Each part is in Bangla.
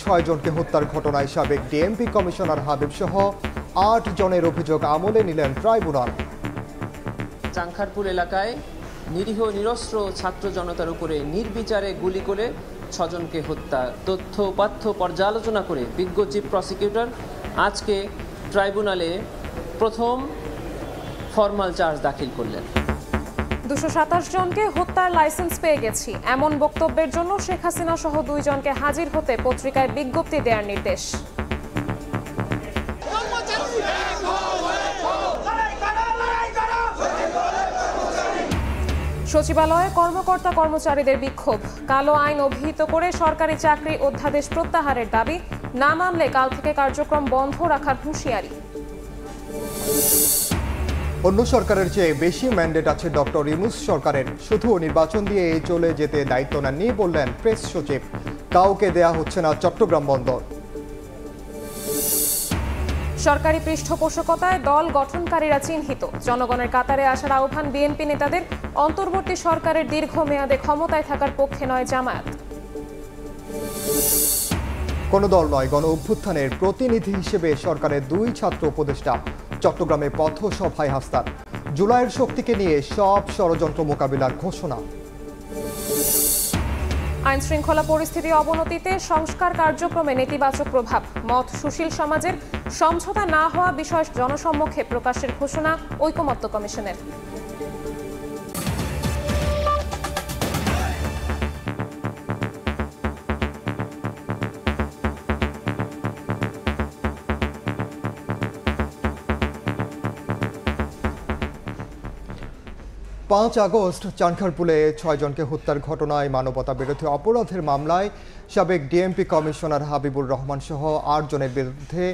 6 জনকে হত্যার ঘটনায় সাবেক ডিএমপি কমিশনার হাবিব সহ 8 জনের অভিযোগ আমলে নিলেন ট্রাইব্যুনাল। চাংখারপুল এলাকায় নিরীহ নিরস্ত্র ছাত্র জনতার উপরে নির্বিচারে গুলি করে 6 জনকে হত্যা তথ্য উপাত্ত পর্যালোচনা করে বিজ্ঞ চিফ প্রসিকিউটর আজকে ট্রাইব্যুনালে প্রথম ফরমাল চার্জ দাখিল করলেন। 227 জনকে হত্যার লাইসেন্স পেয়ে গেছি এমন বক্তব্যের জন্য শেখ হাসিনা সহ 2 জনকে হাজির হতে পত্রিকায় বিজ্ঞপ্তি দেওয়ার নির্দেশ। সচিবালয়ে কর্মকর্তা কর্মচারীদের বিক্ষোভ, কালো আইন অভিহিত করে সরকারি চাকরি অধ্যাদেশ প্রত্যাহারের দাবি, না মানলে কাল থেকে কার্যক্রম বন্ধ রাখার হুঁশিয়ারি। অন্য সরকারের চেয়ে বেশি ম্যান্ডেট আছে ডক্টর ইউনূস সরকারের, শুধু নির্বাচন দিয়ে চলে যেতে দায়িত্ব নেননি বললেন প্রেস সচিব। কাউকে দেয়া হচ্ছে না চট্টগ্রাম বন্দর। সরকারি পৃষ্ঠপোষকতায় দল গঠনকারীরা চিহ্নিত, জনগণের কাতারে আসার আহ্বান বিএনপি নেতাদের। অন্তর্বর্তী সরকারের দীর্ঘমেয়াদে ক্ষমতায় থাকার পক্ষে নয় জামায়াত। কোন দল নয়, গণ অভ্যুত্থানের প্রতিনিধি হিসেবে সরকারের 2 ছাত্র উপদেষ্টা। চট্টগ্রামে পথসভায় হাসতার। জুলাইয়ের শক্তিকে নিয়ে সব ষড়যন্ত্র মোকাবিলার ঘোষণা। আইন শৃঙ্খলা পরিস্থিতি অবনতিতে সংস্কার কার্যক্রমে নেতিবাচক প্রভাব, মত সুশীল সমাজের। সমঝোতা না হওয়া বিষয় জনসম্মুখে প্রকাশের ঘোষণা ঐকমত্য কমিশনের। পাঁচ আগস্ট চানখারপুলে 6 জনকে হত্যার ঘটনায় মানবতা বিরোধী অপরাধের মামলায় সাবেক ডিএমপি কমিশনার হাবিবুর রহমান সহ 8 জনের বিরুদ্ধে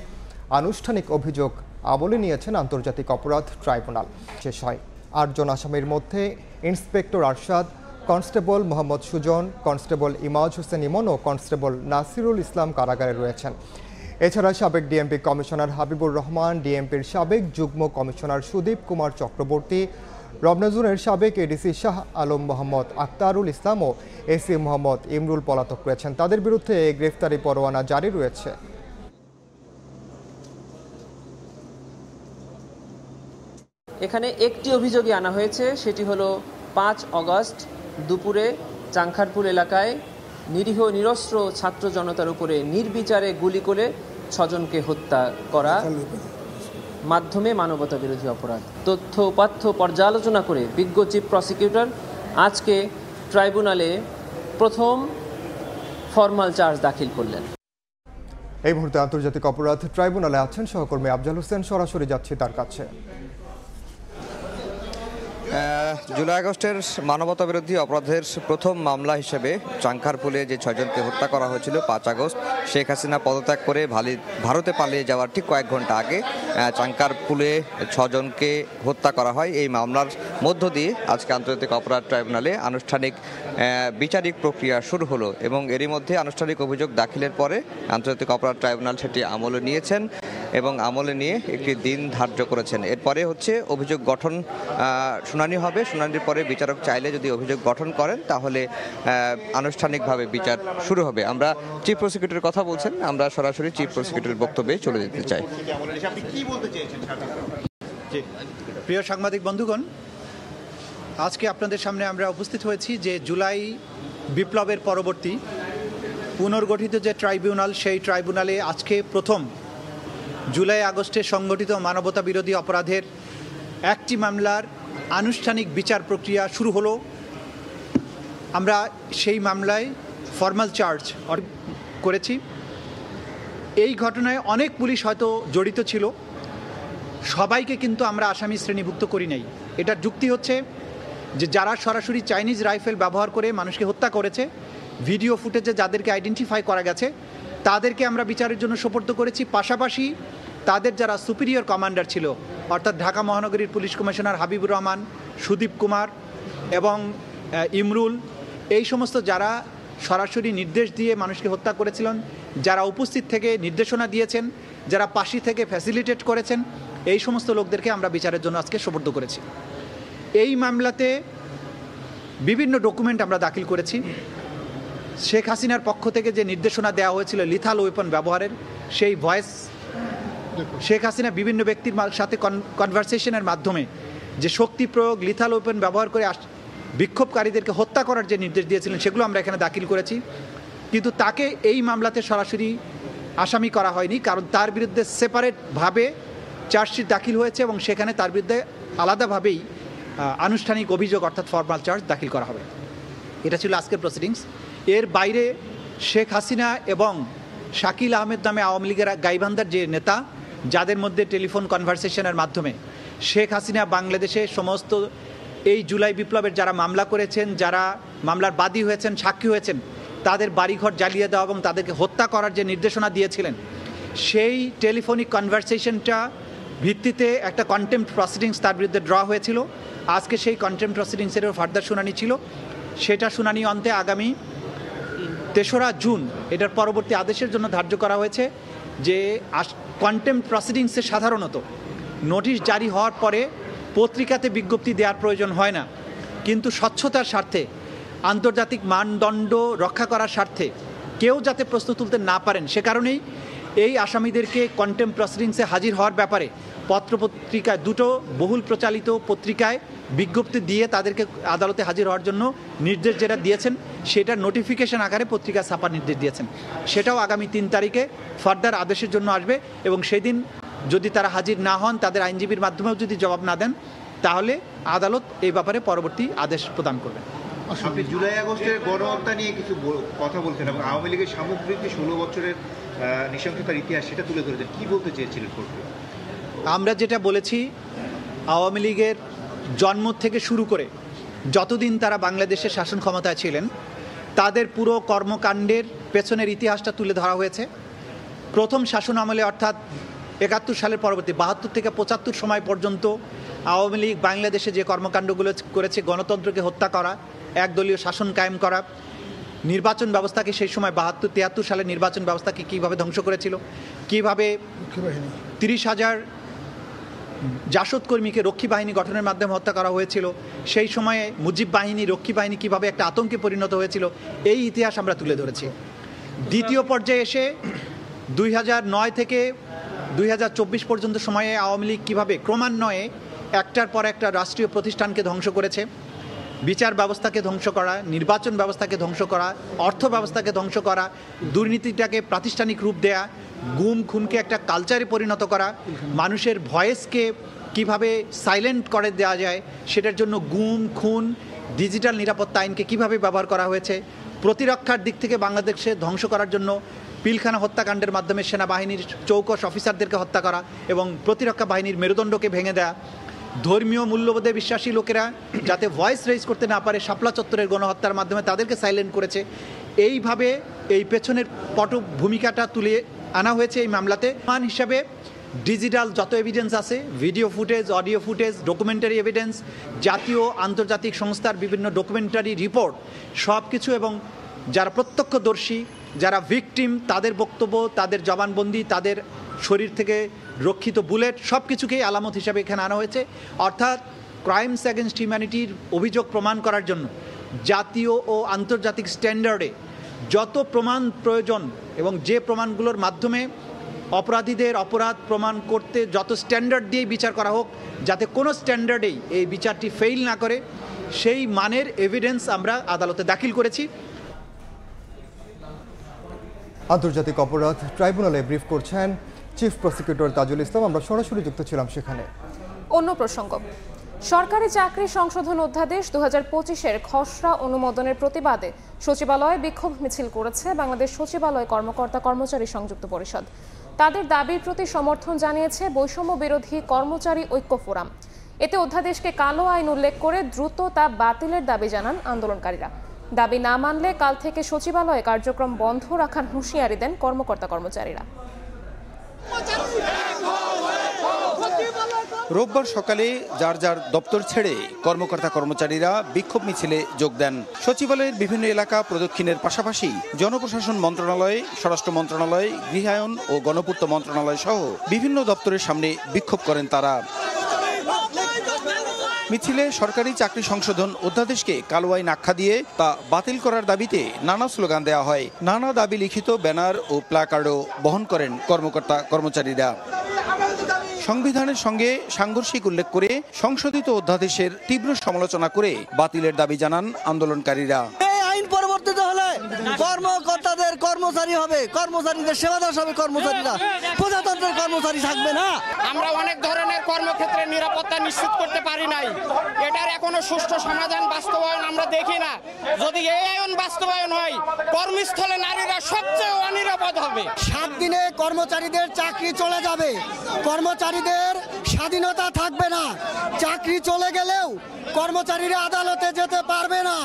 আনুষ্ঠানিক অভিযোগ আমলে নিয়েছেন আন্তর্জাতিক অপরাধ ট্রাইব্যুনাল। শেষ হয় 8 জন আসামির মধ্যে inspector Arshad, constable Mohammad Sujon, constable Imaj Hossain Emon ও কনস্টেবল নাসিরুল ইসলাম কারাগারে রয়েছেন। এছাড়া সাবেক ডিএমপি কমিশনার হাবিবুর রহমান, ডিএমপির সাবেক যুগ্ম কমিশনার সুদীপ কুমার চক্রবর্তী, রমনাজুনের সাবেক এডিসি শাহ আলম মোহাম্মদ আক্তারুল ইসলাম ও এসি মোহাম্মদ ইমরুল পলাতক রয়েছেন। তাদের বিরুদ্ধে গ্রেফতারি পরোয়ানা জারি রয়েছে। এখানে একটি অভিযোগই আনা হয়েছে, সেটি হলো 5 আগস্ট দুপুরে চাংখারপুল এলাকায় নিরীহ নিরস্ত্র ছাত্র জনতার উপরে নির্বিচারে গুলি করে 6 জনকে হত্যা করা মাধ্যমে মানবতা বিরোধী অপরাধ। তথ্য উপাত্ত পর্যালোচনা করে বিজ্ঞ চিফ প্রসিকিউটর আজকে ট্রাইব্যুনালে প্রথম ফরমাল চার্জ দাখিল করলেন। এই মুহূর্তে আন্তর্জাতিক অপরাধ ট্রাইব্যুনালে আছেন সহকর্মী আফজাল হোসেন, সরাসরি যাচ্ছি তার কাছে। জুলাই আগস্টের মানবতা বিরোধী অপরাধের প্রথম মামলা হিসেবে চাংখারপুলে যে 6 জনকে হত্যা করা হয়েছিল 5 আগস্ট, শেখ হাসিনা পদত্যাগ করে ভারতে পালিয়ে যাওয়ার ঠিক কয়েক ঘন্টা আগে চাংখারপুলে 6 জনকে হত্যা করা হয়। এই মামলার মধ্য দিয়ে আজকে আন্তর্জাতিক অপরাধ ট্রাইব্যুনালে আনুষ্ঠানিক বিচারিক প্রক্রিয়া শুরু হলো এবং এরই মধ্যে আনুষ্ঠানিক অভিযোগ দাখিলের পরে আন্তর্জাতিক অপরাধ ট্রাইব্যুনাল সেটি আমলে নিয়েছেন এবং আমলে নিয়ে একটি দিন ধার্য করেছেন। এরপরে হচ্ছে অভিযোগ গঠন শুনানি হবে। শুনানির পরে বিচারক চাইলে যদি অভিযোগ গঠন করেন তাহলে আনুষ্ঠানিকভাবে বিচার শুরু হবে। আমরা চিফ প্রসিকিউটরের কথা বলছেন, আমরা সরাসরি চিফ প্রসিকিউটরের বক্তব্যে চলে যেতে চাই। প্রিয় সাংবাদিক বন্ধুগণ, আজকে আপনাদের সামনে আমরা উপস্থিত হয়েছি যে জুলাই বিপ্লবের পরবর্তী পুনর্গঠিত যে ট্রাইব্যুনাল, সেই ট্রাইব্যুনালে আজকে প্রথম জুলাই আগস্টে সংগঠিত মানবতা বিরোধী অপরাধের একটি মামলার আনুষ্ঠানিক বিচার প্রক্রিয়া শুরু হলো। আমরা সেই মামলায় ফরমাল চার্জ করেছি। এই ঘটনায় অনেক পুলিশ হয়তো জড়িত ছিল, সবাইকে কিন্তু আমরা আসামি শ্রেণীভুক্ত করি নাই। এটার যুক্তি হচ্ছে যে যারা সরাসরি চাইনিজ রাইফেল ব্যবহার করে মানুষকে হত্যা করেছে, ভিডিও ফুটেজে যাদেরকে আইডেন্টিফাই করা গেছে তাদেরকে আমরা বিচারের জন্য সোপর্দ করেছি। পাশাপাশি তাদের যারা সুপিরিয়র কমান্ডার ছিল, অর্থাৎ ঢাকা মহানগরীর পুলিশ কমিশনার হাবিবুর রহমান, সুদীপ কুমার এবং ইমরুল, এই সমস্ত যারা সরাসরি নির্দেশ দিয়ে মানুষকে হত্যা করেছিলেন, যারা উপস্থিত থেকে নির্দেশনা দিয়েছেন, যারা পাশে থেকে ফ্যাসিলিটেট করেছেন, এই সমস্ত লোকদেরকে আমরা বিচারের জন্য আজকে সোপর্দ করেছি। এই মামলাতে বিভিন্ন ডকুমেন্ট আমরা দাখিল করেছি। শেখ হাসিনার পক্ষ থেকে যে নির্দেশনা দেওয়া হয়েছিল লিথাল ওয়েপন ব্যবহারের, সেই ভয়েস শেখ হাসিনা বিভিন্ন ব্যক্তির সাথে কনভারসেশনের মাধ্যমে যে শক্তি প্রয়োগ, লিথাল ওয়েপন ব্যবহার করে বিক্ষোভকারীদেরকে হত্যা করার যে নির্দেশ দিয়েছিলেন, সেগুলো আমরা এখানে দাখিল করেছি। কিন্তু তাকে এই মামলাতে সরাসরি আসামি করা হয়নি, কারণ তার বিরুদ্ধে সেপারেটভাবে চার্জশিট দাখিল হয়েছে এবং সেখানে তার বিরুদ্ধে আলাদাভাবেই আনুষ্ঠানিক অভিযোগ অর্থাৎ ফর্মাল চার্জ দাখিল করা হবে। এটা ছিল আজকের প্রসিডিংস। এর বাইরে শেখ হাসিনা এবং শাকিল আহমেদ নামে আওয়ামী লীগের গাইবান্ধার যে নেতা, যাদের মধ্যে টেলিফোন কনভারসেশনের মাধ্যমে শেখ হাসিনা বাংলাদেশে সমস্ত এই জুলাই বিপ্লবের যারা মামলা করেছেন, যারা মামলার বাদী হয়েছেন, সাক্ষী হয়েছেন, তাদের বাড়িঘর জ্বালিয়ে দেওয়া এবং তাদেরকে হত্যা করার যে নির্দেশনা দিয়েছিলেন, সেই টেলিফোনিক কনভারসেশনটা ভিত্তিতে একটা কন্টেম্পট প্রসিডিংস তার বিরুদ্ধে ড্র হয়েছিল। আজকে সেই কন্টেম্পট প্রসিডিংসেরও ফার্দার শুনানি ছিল। সেটা শুনানি অন্তে আগামী ৩রা জুন এটার পরবর্তী আদেশের জন্য ধার্য করা হয়েছে। যে কন্টেম্পট প্রসিডিংসে সাধারণত নোটিশ জারি হওয়ার পরে পত্রিকাতে বিজ্ঞপ্তি দেওয়ার প্রয়োজন হয় না, কিন্তু স্বচ্ছতার স্বার্থে, আন্তর্জাতিক মানদণ্ড রক্ষা করার স্বার্থে কেউ যাতে প্রশ্ন তুলতে না পারেন, সে কারণেই এই আসামিদেরকে কন্টেম্পট প্রসিডিংসে হাজির হওয়ার ব্যাপারে পত্রপত্রিকায়, দুটো বহুল প্রচালিত পত্রিকায় বিজ্ঞপ্তি দিয়ে তাদেরকে আদালতে হাজির হওয়ার জন্য নির্দেশ যেটা দিয়েছেন, সেটার নোটিফিকেশন আকারে পত্রিকা ছাপার নির্দেশ দিয়েছেন। সেটাও আগামী 3 তারিখে ফার্দার আদেশের জন্য আসবে এবং সেদিন যদি তারা হাজির না হন, তাদের আইনজীবীর মাধ্যমেও যদি জবাব না দেন, তাহলে আদালত এই ব্যাপারে পরবর্তী আদেশ প্রদান করবেন। আপনি জুলাই আগস্টের গণহত্যা নিয়ে কিছু কথা বলছেন এবং আওয়ামী লীগের সামগ্রিক 16 বছরের নৃশংসতার ইতিহাস সেটা তুলে ধরেছেন, কি বলতে চেয়েছিলেন? আমরা যেটা বলেছি, আওয়ামী লীগের জন্ম থেকে শুরু করে যতদিন তারা বাংলাদেশের শাসন ক্ষমতায় ছিলেন, তাদের পুরো কর্মকাণ্ডের পেছনের ইতিহাসটা তুলে ধরা হয়েছে। প্রথম শাসন আমলে অর্থাৎ 71 সালের পরবর্তী 72 থেকে 75 সময় পর্যন্ত আওয়ামী লীগ বাংলাদেশে যে কর্মকাণ্ডগুলো করেছে, গণতন্ত্রকে হত্যা করা, একদলীয় শাসন কায়েম করা, নির্বাচন ব্যবস্থাকে সেই সময় 72-73 সালের নির্বাচন ব্যবস্থাকে কীভাবে ধ্বংস করেছিল, কীভাবে 30,000 জাসদ কর্মীকে রক্ষী বাহিনী গঠনের মাধ্যমে হত্যা করা হয়েছিল, সেই সময়ে মুজিব বাহিনী, রক্ষী বাহিনী কীভাবে একটা আতঙ্কে পরিণত হয়েছিল, এই ইতিহাস আমরা তুলে ধরেছি। দ্বিতীয় পর্যায়ে এসে 2009 থেকে 2024 পর্যন্ত সময়ে আওয়ামী লীগ কীভাবে ক্রমান্বয়ে একটার পর একটা রাষ্ট্রীয় প্রতিষ্ঠানকে ধ্বংস করেছে, বিচার ব্যবস্থাকে ধ্বংস করা, নির্বাচন ব্যবস্থাকে ধ্বংস করা, অর্থ ব্যবস্থাকে ধ্বংস করা, দুর্নীতিটাকে প্রাতিষ্ঠানিক রূপ দেয়া, গুম খুনকে একটা কালচারে পরিণত করা, মানুষের ভয়েসকে কিভাবে সাইলেন্ট করে দেওয়া যায় সেটার জন্য গুম খুন, ডিজিটাল নিরাপত্তা আইনকে কিভাবে ব্যবহার করা হয়েছে, প্রতিরক্ষার দিক থেকে বাংলাদেশে ধ্বংস করার জন্য পিলখানা হত্যাকাণ্ডের মাধ্যমে সেনাবাহিনীর চৌকস অফিসারদেরকে হত্যা করা এবং প্রতিরক্ষা বাহিনীর মেরুদণ্ডকে ভেঙে দেওয়া, ধর্মীয় মূল্যবোধে বিশ্বাসী লোকেরা যাতে ভয়েস রেজ করতে না পারে শাপলা চত্বরের গণহত্যার মাধ্যমে তাদেরকে সাইলেন্ট করেছে। এইভাবে এই পেছনের ভূমিকাটা তুলে আনা হয়েছে এই মামলাতে। মান হিসাবে ডিজিটাল যত এভিডেন্স আছে, video footage, audio footage, documentary evidence, জাতীয় আন্তর্জাতিক সংস্থার বিভিন্ন ডকুমেন্টারি রিপোর্ট, সব কিছু এবং যারা প্রত্যক্ষদর্শী, যারা ভিকটিম, তাদের বক্তব্য, তাদের জবানবন্দি, তাদের শরীর থেকে রক্ষিত বুলেট, সব কিছুকেই আলামত হিসাবে এখানে আনা হয়েছে। অর্থাৎ ক্রাইমস অ্যাগেনস্ট হিউম্যানিটির অভিযোগ প্রমাণ করার জন্য জাতীয় ও আন্তর্জাতিক স্ট্যান্ডার্ডে যত প্রমাণ প্রয়োজন এবং যে প্রমাণগুলোর মাধ্যমে অপরাধীদের অপরাধ প্রমাণ করতে যত স্ট্যান্ডার্ড দিয়ে বিচার করা হোক, যাতে কোনো স্ট্যান্ডার্ডেই এই বিচারটি ফেইল না করে, সেই মানের এভিডেন্স আমরা আদালতে দাখিল করেছি। আন্তর্জাতিক অপরাধ ট্রাইব্যুনালে ব্রিফ করছেন চিফ প্রসিকিউটর তাজুল ইসলাম। আমরা সরাসরি যুক্ত ছিলাম সেখানে। অন্য প্রসঙ্গ, সরকারি চাকরি সংশোধন অধ্যাদেশ 2025-এর খসড়া অনুমোদনের প্রতিবাদে সচিবালয়ে বিক্ষোভ মিছিল করেছে বাংলাদেশ সচিবালয় কর্মকর্তা কর্মচারী সংযুক্ত পরিষদ। তাদের দাবির প্রতি সমর্থন জানিয়েছে বৈষম্য বিরোধী কর্মচারী ঐক্য ফোরাম। এতে অধ্যাদেশকে কালো আইন উল্লেখ করে দ্রুত তা বাতিলের দাবি জানান আন্দোলনকারীরা। দাবি না মানলে কাল থেকে সচিবালয়ে কার্যক্রম বন্ধ রাখার হুঁশিয়ারি দেন কর্মকর্তা কর্মচারীরা। রোববার সকালে যার যার দপ্তর ছেড়ে কর্মকর্তা কর্মচারীরা বিক্ষোভ মিছিলে যোগ দেন। সচিবালয়ের বিভিন্ন এলাকা প্রদক্ষিণের পাশাপাশি জনপ্রশাসন মন্ত্রণালয়, স্বরাষ্ট্র মন্ত্রণালয়, গৃহায়ন ও গণপূর্ত মন্ত্রণালয় সহ বিভিন্ন দপ্তরের সামনে বিক্ষোভ করেন তারা। মিছিলে সরকারি চাকরি সংশোধন অধ্যাদেশকে কালো আইন আখ্যা দিয়ে তা বাতিল করার দাবিতে নানা স্লোগান দেওয়া হয়। নানা দাবি লিখিত ব্যানার ও প্ল্যাকার্ডও বহন করেন কর্মকর্তা কর্মচারীরা। সংবিধানের সঙ্গে সাংঘর্ষিক উল্লেখ করে সংশোধিত অধ্যাদেশের তীব্র সমালোচনা করে বাতিলের দাবি জানান আন্দোলনকারীরা। আইন পরিবর্তিত হলে কর্মকর্তাদের কর্মচারী হবে, কর্মচারীদের সেবাদাস হবে, কর্মচারীরা প্রজাতন্ত্রের কর্মচারী থাকবে না। আমরা অনেক ধরনের কর্মক্ষেত্রে নিরাপত্তা নিশ্চিত করতে পারি নাই, এটার এখনো সুষ্ঠু সমাধান বাস্তবায়ন আমরা দেখি না। যদি এই আইন বাস্তবায়ন হয়, কর্মস্থলে নারীরা সবচেয়ে অনিরাপদ হবে। 7 দিনে কর্মচারীদের চাকরি চলে যাবে, কর্মচারীদের স্বাধীনতা থাকবে না। চাকরি চলে গেলেও কর্মচারীরা আদালতে যেতে পারবে না।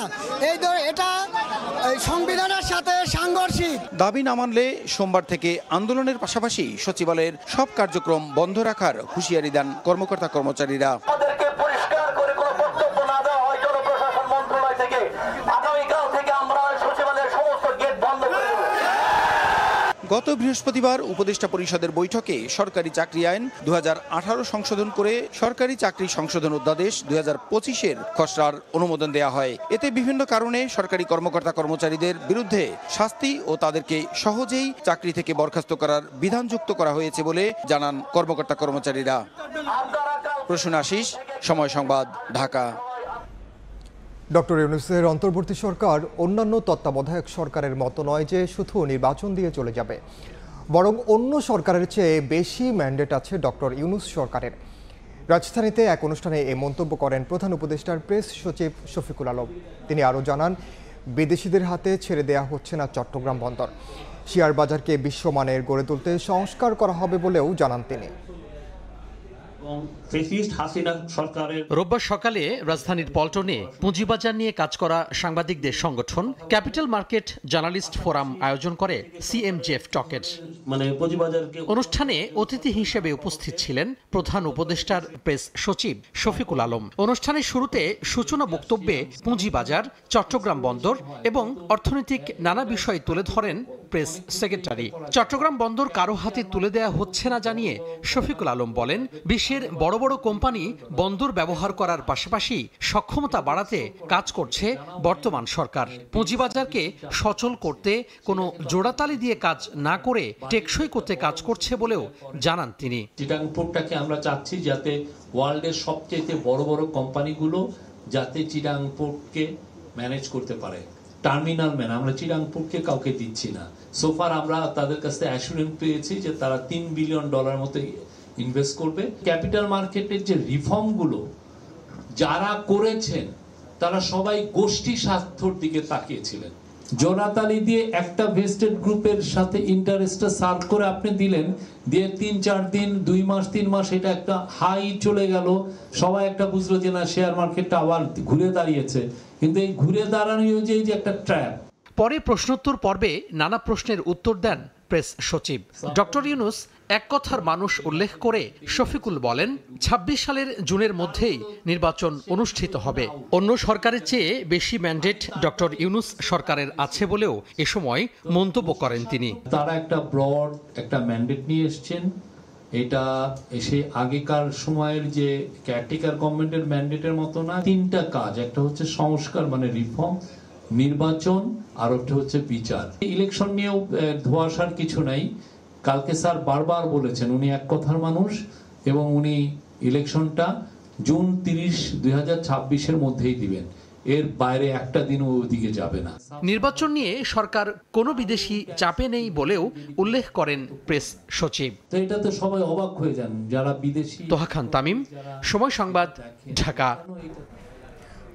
এটা সংবিধানের সাথে সাংঘর্ষিক। দাবি না মানলে সোমবার থেকে আন্দোলনের পাশাপাশি সচিবালয়ের সব কার্যক্রম বন্ধ রাখার হুঁশিয়ারি দেন কর্মকর্তা কর্মচারীরা। গত বৃহস্পতিবার উপদেষ্টা পরিষদের বৈঠকে সরকারি চাকরি আইন 2018 সংশোধন করে সরকারি চাকরি সংশোধন অধ্যাদেশ 2025-এর খসড়ার অনুমোদন দেওয়া হয়। এতে বিভিন্ন কারণে সরকারি কর্মকর্তা কর্মচারীদের বিরুদ্ধে শাস্তি ও তাদেরকে সহজেই চাকরি থেকে বরখাস্ত করার বিধান যুক্ত করা হয়েছে বলে জানান কর্মকর্তা কর্মচারীরা। প্রসূন আশিস, সময় সংবাদ, ঢাকা। ডক্টর ইউনূসের অন্তর্বর্তী সরকার অন্যান্য তত্ত্বাবধায়ক সরকারের মতো নয় যে শুধু নির্বাচন দিয়ে চলে যাবে, বরং অন্য সরকারের চেয়ে বেশি ম্যান্ডেট আছে ডক্টর ইউনূস সরকারের। রাজধানীতে এক অনুষ্ঠানে এই মন্তব্য করেন প্রধান উপদেষ্টার প্রেস সচিব শফিকুল আলম। তিনি আরও জানান, বিদেশিদের হাতে ছেড়ে দেওয়া হচ্ছে না চট্টগ্রাম বন্দর। শেয়ার বাজারকে বিশ্বমানের গড়ে তুলতে সংস্কার করা হবে বলেও জানান তিনি। রোববার সকালে রাজধানীর পল্টনে পুঁজিবাজার নিয়ে কাজ করা সাংবাদিকদের সংগঠন ক্যাপিটাল মার্কেট জার্নালিস্ট ফোরাম আয়োজন করে CMJF টকের অনুষ্ঠানে অতিথি হিসেবে উপস্থিত ছিলেন প্রধান উপদেষ্টার প্রেস সচিব শফিকুল আলম। অনুষ্ঠানের শুরুতে সূচনা বক্তব্যে পুঁজিবাজার, চট্টগ্রাম বন্দর এবং অর্থনৈতিক নানা বিষয় তুলে ধরেন প্রেস সেক্রেটারি। চট্টগ্রাম বন্দর কারো হাতে তুলে দেওয়া হচ্ছে না জানিয়ে শফিকুল আলম বলেন, বিশ্বের বড় বড় কোম্পানি বন্দর ব্যবহার করার পাশাপাশি সক্ষমতা বাড়াতে কাজ করছে বর্তমান সরকার। পুঁজিবাজারকে সচল করতে কোনো জোড়াতালি দিয়ে কাজ না করে টেকসই করতে কাজ করছে বলেও জানান তিনি। চিটাং পোর্টটাকে আমরা চাচ্ছি যাতে ওয়ার্ল্ডের সবচেয়ে বড় বড় কোম্পানিগুলো যাতে চিটাং পোর্টকে ম্যানেজ করতে পারে। টার্মিনাল ম্যান আমরা চিটাং পোর্টকে কাউকে দিচ্ছি না। সোফার আমরা তাদের কাছে অ্যাসুরেন্স পেয়েছি যে তারা $3 বিলিয়ন মতো ইনভেস্ট করবে। ক্যাপিটাল মার্কেটের যে রিফর্মগুলো যারা করেছেন তারা সবাই গোষ্ঠী স্বার্থর দিকে তাকিয়েছিলেন। জোড়াতালি দিয়ে একটা ভেস্টেড গ্রুপের সাথে ইন্টারেস্টটা সার্ভ করে আপনি দিলেন, দিয়ে 3-4 দিন 2 মাস 3 মাস এটা একটা হাই চলে গেল, সবাই একটা বুঝলো যে না শেয়ার মার্কেটটা আবার ঘুরে দাঁড়িয়েছে। কিন্তু এই ঘুরে দাঁড়ানো যে একটা ট্র্যাপ। পরে প্রশ্নোত্তর পর্বে নানা প্রশ্নের উত্তর দেন প্রেস সচিব। ডক্টর ইউনূস এক কথার মানুষ উল্লেখ করে শফিকুল বলেন, 26 সালের জুনের মধ্যেই নির্বাচন অনুষ্ঠিত হবে। অন্য সরকারের চেয়ে বেশি ম্যান্ডেট ডক্টর ইউনূস সরকারের আছে বলেও এ সময় মন্তব্য করেন তিনি। তারা একটা ব্রড একটা ম্যান্ডেট নিয়ে এসেছেন। এটা এসে আগেকার সময়ের যে ক্যাটেকার গভর্নমেন্টের ম্যান্ডেটের মতো না। 3টা কাজ, একটা হচ্ছে সংস্কার মানে রিফর্ম, নির্বাচন, আর একটা হচ্ছে বিচার। ইলেকশন নিয়েও ধোঁয়াশার কিছু নাই। কালকে স্যার বারবার বলেছেন উনি এক কথার মানুষ এবং উনি ইলেকশনটা জুন 30, 2026-এর মধ্যেই দিবেন। এর বাইরে একটা দিনও ওদিকে যাবে না। নির্বাচন নিয়ে সরকার কোনো বিদেশি চাপে নেই বলেও উল্লেখ করেন প্রেস সচিব। তো এটা তো সবাই অবাক হয়ে যান যারা বিদেশি। তোহা খান তামিম, সময় সংবাদ, ঢাকা।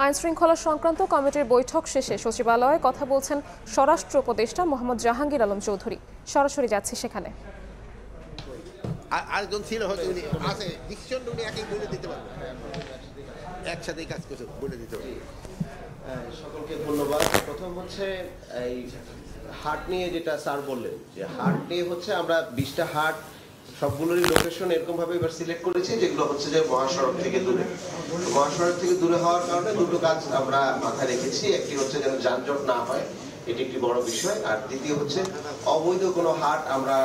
আইন শৃঙ্খলা সংক্রান্ত কমিটির বৈঠক শেষে সচিবালয়ে কথা বলছেন স্বরাষ্ট্র উপদেষ্টা মোহাম্মদ জাহাঙ্গীর আলম চৌধুরী। সরাসরি যাচ্ছি সেখানে। আরেকজন ছিল হয়তো উনি আছে ডিসিশন উনি একই বলে দিতে পারবেন, একসাথেই কাজ করতে বলে দিতে পারবেন। সকলকে ধন্যবাদ। প্রথম হচ্ছে এই হাট নিয়ে যেটা স্যার বললেন, যে হাট নিয়ে হচ্ছে আমরা 20টা হাট সবগুলোরই লোকেশন এরকমভাবে এবার সিলেক্ট করেছি যেগুলো হচ্ছে যে মহাসড়ক থেকে দূরে। মহাসড়ক থেকে দূরে হওয়ার কারণে দুটো কাজ আমরা মাথায় রেখেছি। একটি হচ্ছে যেন যানজট না হয়, এটি একটি বড় বিষয়। আর দ্বিতীয় হচ্ছে অবৈধ কোনো হাট আমরা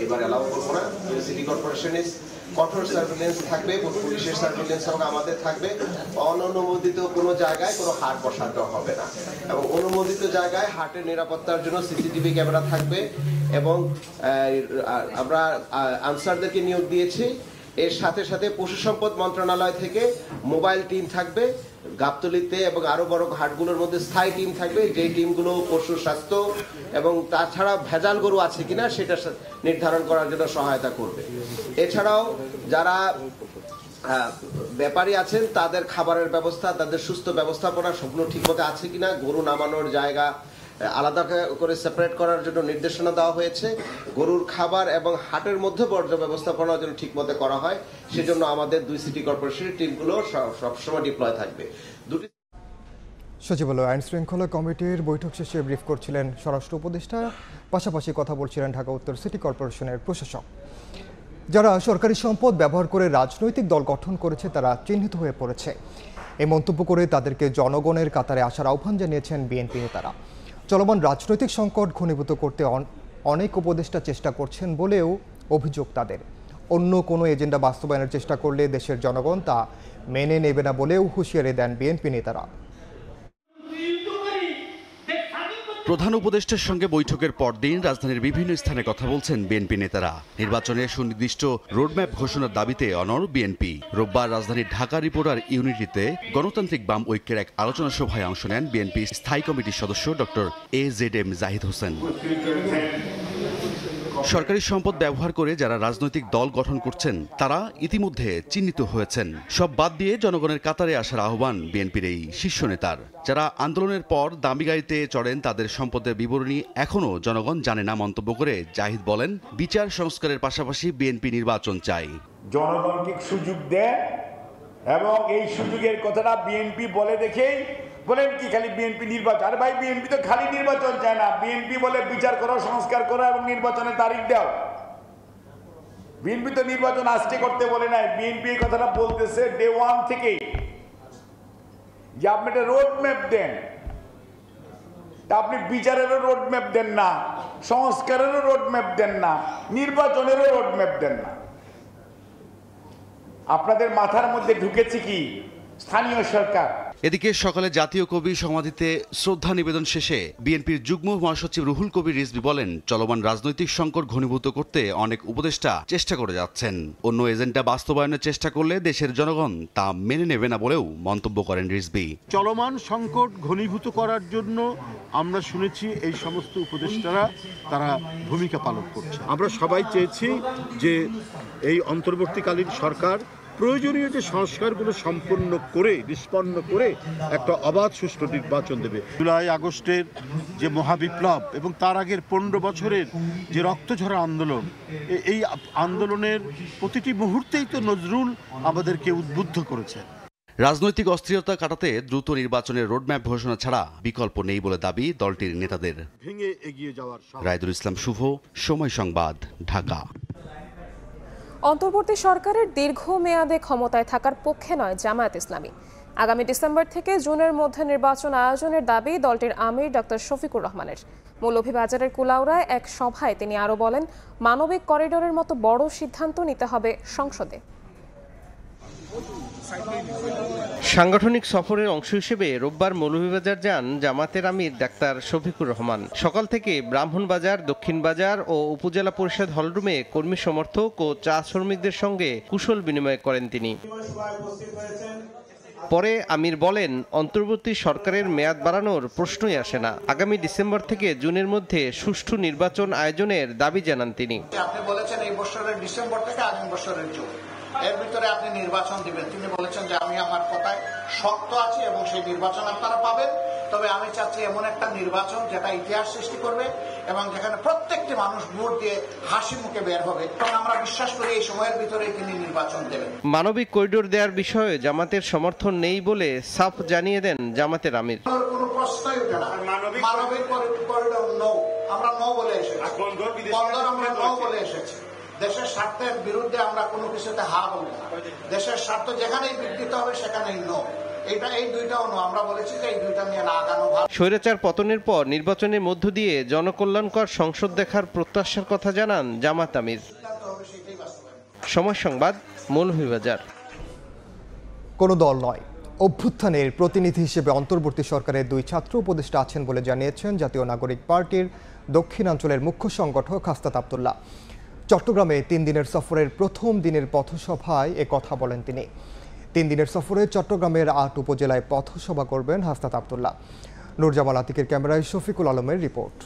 এবার অ্যালাউ করবো না। সিটি কর্পোরেশনের কঠোর সার্ভিলেন্স থাকবে, পুলিশের সার্ভিলেন্স এবং আমাদের থাকবে। অননুমোদিত কোনো জায়গায় কোনো হাট বসাতে হবে না এবং অনুমোদিত জায়গায় হাটের নিরাপত্তার জন্য সিসিটিভি ক্যামেরা থাকবে এবং আমরা আনসারদেরকে নিয়োগ দিয়েছি। এর সাথে সাথে পশু সম্পদ মন্ত্রণালয় থেকে মোবাইল টিম থাকবে গাবতলীতে এবং আরো বড় হাটগুলোর মধ্যে স্থায়ী টিম থাকবে, যে টিমগুলো পশু স্বাস্থ্য এবং তাছাড়া ভেজাল গরু আছে কিনা সেটা নির্ধারণ করার জন্য সহায়তা করবে। এছাড়াও যারা ব্যাপারী আছেন তাদের খাবারের ব্যবস্থা, তাদের সুস্থ ব্যবস্থাপনা সবগুলো ঠিকমতো আছে কিনা, গরু নামানোর জায়গা আলাদা করে সেপারেট করার জন্য নির্দেশনা দেওয়া হয়েছে। গরুর খাবার এবং হাটের মধ্যে বর্জ্য ব্যবস্থাপনা যেন ঠিকমতো করা হয় সেজন্য আমাদের 2 সিটি কর্পোরেশনের টিমগুলো সবসময় ডিপ্লয় থাকবে। সচিবালয় আইন শৃঙ্খলা কমিটির বৈঠক শেষে ব্রিফ করছিলেন স্বরাষ্ট্র উপদেষ্টা, পাশাপাশি কথা বলছিলেন ঢাকা উত্তর সিটি কর্পোরেশনের প্রশাসক। যারা সরকারি সম্পদ ব্যবহার করে রাজনৈতিক দল গঠন করেছে তারা চিহ্নিত হয়ে পড়েছে, এই মন্তব্য করে তাদেরকে জনগণের কাতারে আসার আহ্বান জানিয়েছেন বিএনপি নেতারা। চলমান রাজনৈতিক সংকট ঘনীভূত করতে অনেক উপদেষ্টা চেষ্টা করছেন বলেও অভিযোগ তাদের। অন্য কোনো এজেন্ডা বাস্তবায়নের চেষ্টা করলে দেশের জনগণ তা মেনে নেবে না বলেও হুঁশিয়ারি দেন বিএনপি নেতারা। প্রধান উপদেষ্টার সঙ্গে বৈঠকের পরদিন রাজধানীর বিভিন্ন স্থানে কথা বলছেন বিএনপি নেতারা। নির্বাচনের সুনির্দিষ্ট রোডম্যাপ ঘোষণার দাবিতে অনড় বিএনপি। রোববার রাজধানীর ঢাকা রিপোর্টার ইউনিটিতে গণতান্ত্রিক বাম ঐক্যের এক আলোচনা সভায় অংশ নেন বিএনপি স্থায়ী কমিটির সদস্য ডক্টর AZM জাহিদ হোসেন। সরকারি সম্পদ ব্যবহার করে যারা রাজনৈতিক দল গঠন করছেন তারা ইতিমধ্যে চিহ্নিত হয়েছেন। সব বাদ দিয়ে জনগণের কাতারে আসার আহ্বান বিএনপির এই শীর্ষ নেতার। যারা আন্দোলনের পর দামি গাড়িতে চড়েন তাদের সম্পদের বিবরণী এখনও জনগণ জানে না মন্তব্য করে জাহিদ বলেন, বিচার সংস্কারের পাশাপাশি বিএনপি নির্বাচন চাই। জনগণকে সুযোগ দেয় এবং এই সুযোগের কথাটা বিএনপি বলে দেখেই বলেন কি খালি বিএনপি নির্বাচন। আরে ভাই, বিএনপি তো খালি নির্বাচন চায় না, বিএনপি বলে বিচার করো, সংস্কার করো এবং নির্বাচনের তারিখ দাও। বিএনপি তো নির্বাচন আজকে করতে বলে নাই, বিএনপি এই কথাটা বলতেছে ডে 1 থেকেই যে আপনি একটা রোড ম্যাপ দেন। তা আপনি বিচারেরও রোড ম্যাপ দেন না, সংস্কারেরও রোড ম্যাপ দেন না, নির্বাচনেরও রোড ম্যাপ দেন না। আপনাদের মাথার মধ্যে ঢুকেছে কি স্থানীয় সরকার। এদিকে সকালে জাতীয় কবি সমাধিতে শ্রদ্ধা নিবেদন শেষে বিএনপির যুগ্ম মহাসচিব রুহুল কবির রিজভী বলেন, চলমান রাজনৈতিক সংকট ঘনীভূত করতে অনেক উপদেষ্টা চেষ্টা করে যাচ্ছেন। অন্য এজেন্ডা বাস্তবায়নের চেষ্টা করলে দেশের জনগণ তা মেনে নেবে না বলেও মন্তব্য করেন রিজভী। চলমান সংকট ঘনীভূত করার জন্য আমরা শুনেছি এই সমস্ত উপদেষ্টারা তারা ভূমিকা পালন করছে। আমরা সবাই চেয়েছি যে এই অন্তর্বর্তীকালীন সরকার প্রয়োজনীয় যে সংস্কারগুলো সম্পন্ন করে নিষ্পন্ন করে একটা অবাধ সুষ্ঠু নির্বাচন দেবে। জুলাই আগস্টের যে মহাবিপ্লব এবং তার আগের 15 বছরের যে রক্তঝরা আন্দোলন, এই আন্দোলনের প্রতিটি মুহূর্তেই তো নজরুল আমাদেরকে উদ্বুদ্ধ করেছে। রাজনৈতিক অস্থিরতা কাটাতে দ্রুত নির্বাচনের রোডম্যাপ ঘোষণা ছাড়া বিকল্প নেই বলে দাবি দলটির নেতাদের। ভেঙে এগিয়ে যাওয়ার রায়দুল ইসলাম শুভ, সময় সংবাদ, ঢাকা। অন্তর্বর্তী সরকারের দীর্ঘমেয়াদে ক্ষমতায় থাকার পক্ষে নয় জামায়াত ইসলামী। আগামী ডিসেম্বর থেকে জুনের মধ্যে নির্বাচন আয়োজনের দাবি দলটির আমির ডক্টর শফিকুর রহমানের। মৌলভীবাজারের কুলাউড়ায় এক সভায় তিনি আরও বলেন, মানবিক করিডোরের মতো বড় সিদ্ধান্ত নিতে হবে সংসদে। সাংগঠনিক সফরের অংশ হিসেবে রোববার মৌলভীবাজার যান জামাতের আমির ডাক্তার শফিকুর রহমান। সকাল থেকে ব্রাহ্মণবাজার, দক্ষিণ বাজার ও উপজেলা পরিষদ হলরুমে কর্মী সমর্থক ও চা শ্রমিকদের সঙ্গে কুশল বিনিময় করেন তিনি। পরে আমির বলেন, অন্তর্বর্তী সরকারের মেয়াদ বাড়ানোর প্রশ্নই আসে না। আগামী ডিসেম্বর থেকে জুনের মধ্যে সুষ্ঠু নির্বাচন আয়োজনের দাবি জানান তিনি। আপনি বলেছেন এই বছরের ডিসেম্বর থেকে আগামী বছরের জুন, এর ভিতরে আপনি নির্বাচন দিবেন। তিনি বলেছেন যে আমি আমার কথায় শক্ত আছি এবং সেই নির্বাচন আপনারা পাবেন। তবে আমি চাচ্ছি এমন একটা নির্বাচন যেটা ইতিহাস সৃষ্টি করবে এবং যেখানে প্রত্যেকটি মানুষ ভোট দিয়ে হাসি মুখে বের হবে। এবং আমরা বিশ্বাস করি এই সময়ের ভিতরে তিনি নির্বাচন দেবেন। মানবিক করিডোর দেওয়ার বিষয়ে জামাতের সমর্থন নেই বলে সাফ জানিয়ে দেন জামাতের আমির। কোনো প্রশ্নই ওঠে না, মানবিক করিডোর নো, আমরা নো বলে এসেছি, বন্দর আমরা নো বলে এসেছি। দেশের স্বার্থের বিরুদ্ধে আমরা কোনো কিছুতে হা বলি না। দেশের স্বার্থ যেখানেই বিঘ্নিত হবে সেখানেই নো। এই দুইটা আমরা বলেছি যে এই দুইটা নিয়ে না আগানো ভালো। স্বৈরাচার পতনের পর নির্বাচনের মধ্য দিয়ে জনকল্যাণকর সংসদ দেখার প্রত্যাশার কথা জানান জামাত আমির। সময় সংবাদ, মৌলভীবাজার। কোনো দল নয়, অভ্যুত্থানের প্রতিনিধি হিসেবে অন্তর্বর্তী সরকারের 2 ছাত্র উপদেষ্টা আছেন বলে জানিয়েছেন জাতীয় নাগরিক পার্টির দক্ষিণাঞ্চলের মুখ্য সংগঠক হাসনাত আব্দুল্লাহ। চট্টগ্রামে 3 দিনের সফরের প্রথম দিনের পথসভায় কথা বলেন তিনি। 3 দিনের সফরে চট্টগ্রামের 8 উপজেলায় পথসভা করবেন হাসনাত আব্দুল্লাহ। নুরজামাল আতিকের ক্যামেরায় শফিকুল আলমের রিপোর্ট।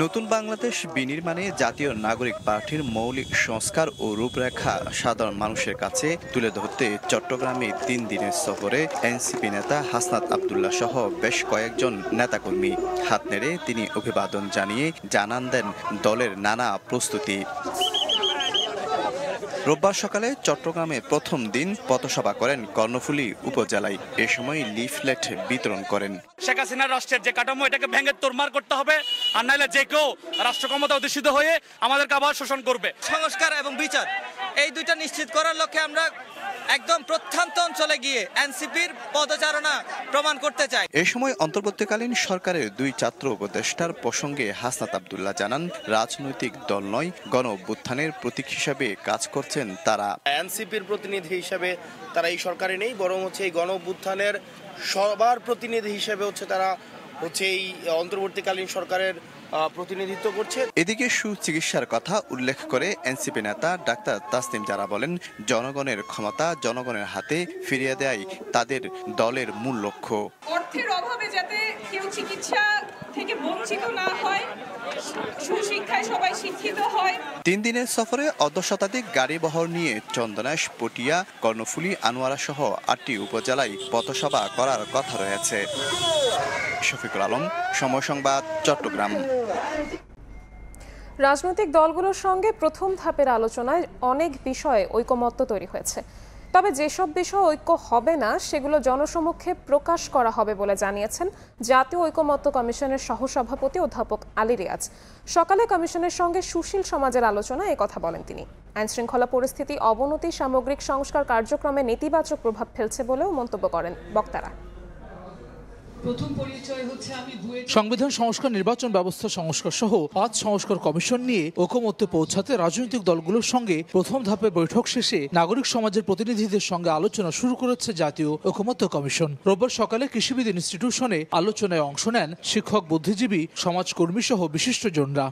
নতুন বাংলাদেশ বিনির্মাণে জাতীয় নাগরিক পার্টির মৌলিক সংস্কার ও রূপরেখা সাধারণ মানুষের কাছে তুলে ধরতে চট্টগ্রামে 3 দিনের সফরে এনসিপি নেতা হাসনাত আব্দুল্লাহ সহ বেশ কয়েকজন নেতাকর্মী। হাত নেড়ে তিনি অভিবাদন জানিয়ে জানান দেন দলের নানা প্রস্তুতি। রোববার সকালে চট্টগ্রামে প্রথম দিন পথসভা করেন কর্ণফুলী উপজেলায়। এ সময় লিফলেট বিতরণ করেন। শেখ হাসিনার রাষ্ট্রের যে কাঠামো, এটাকে ভেঙে তোড়মার করতে হবে, আর নাইলে যে কেউ রাষ্ট্র ক্ষমতা অধিষ্ঠিত হয়ে আমাদেরকে আবার শোষণ করবে। সংস্কার এবং বিচার, এই দুইটা নিশ্চিত করার লক্ষ্যে আমরা একদম প্রত্যন্ত অঞ্চলে গিয়ে এনসিপির পদচারণা প্রমাণ করতে চাই। এ সময় অন্তর্বর্তীকালীন সরকারের 2 ছাত্র উপদেষ্টার প্রসঙ্গে হাসনাত আব্দুল্লাহ জানান, রাজনৈতিক দল নয়, গণ অভ্যুত্থানের প্রতীক হিসাবে কাজ করছেন তারা। এনসিপির প্রতিনিধি হিসাবে তারা এই সরকারে নেই, বরং হচ্ছে এই গণ অভ্যুত্থানের সবার প্রতিনিধি হিসেবে তারা এই অন্তর্বর্তীকালীন সরকারের প্রতিনিধিত্ব করছে। এদিকে সুচিকিৎসার কথা উল্লেখ করে এনসিপি নেতা ডাক্তার তাসনিম জারা বলেন, জনগণের ক্ষমতা জনগণের হাতে ফিরিয়ে দেয় তাদের দলের মূল লক্ষ্য। অর্থের অভাবে যাতে কেউ চিকিৎসা থেকে বঞ্চিত না হয়, সুশিক্ষায় সবাই শিক্ষিত হয়। 3 দিনের সফরে অর্ধশতাধিক গাড়ি বহর নিয়ে চন্দনাইশ, পটিয়া, কর্ণফুলী, আনোয়ারা সহ 8টি উপজেলায় পথসভা করার কথা রয়েছে। শফিকুল আলম, সময় সংবাদ, চট্টগ্রাম। রাজনৈতিক দলগুলোর সঙ্গে প্রথম ধাপের আলোচনায় অনেক বিষয়ে ঐকমত্য তৈরি হয়েছে। তবে যেসব বিষয় ঐক্য হবে না সেগুলো জনসমক্ষে প্রকাশ করা হবে বলে জানিয়েছেন জাতীয় ঐকমত্য কমিশনের সহসভাপতি অধ্যাপক আলী রিয়াজ। সকালে কমিশনের সঙ্গে সুশীল সমাজের আলোচনায় একথা বলেন তিনি। আইনশৃঙ্খলা পরিস্থিতি অবনতি সামগ্রিক সংস্কার কার্যক্রমে নেতিবাচক প্রভাব ফেলছে বলেও মন্তব্য করেন বক্তারা। সংবিধান সংস্কার, নির্বাচন ব্যবস্থা সংস্কার সহ 5 সংস্কার কমিশন নিয়ে ঐকমত্যে পৌঁছাতে রাজনৈতিক দলগুলোর সঙ্গে প্রথম ধাপের বৈঠক শেষে নাগরিক সমাজের প্রতিনিধিদের সঙ্গে আলোচনা শুরু করেছে জাতীয় ঐকমত্য কমিশন। রোববার সকালে কৃষিবিদ ইনস্টিটিউশনে আলোচনায় অংশ নেন শিক্ষক, বুদ্ধিজীবী, সমাজকর্মী সহ বিশিষ্টজনরা।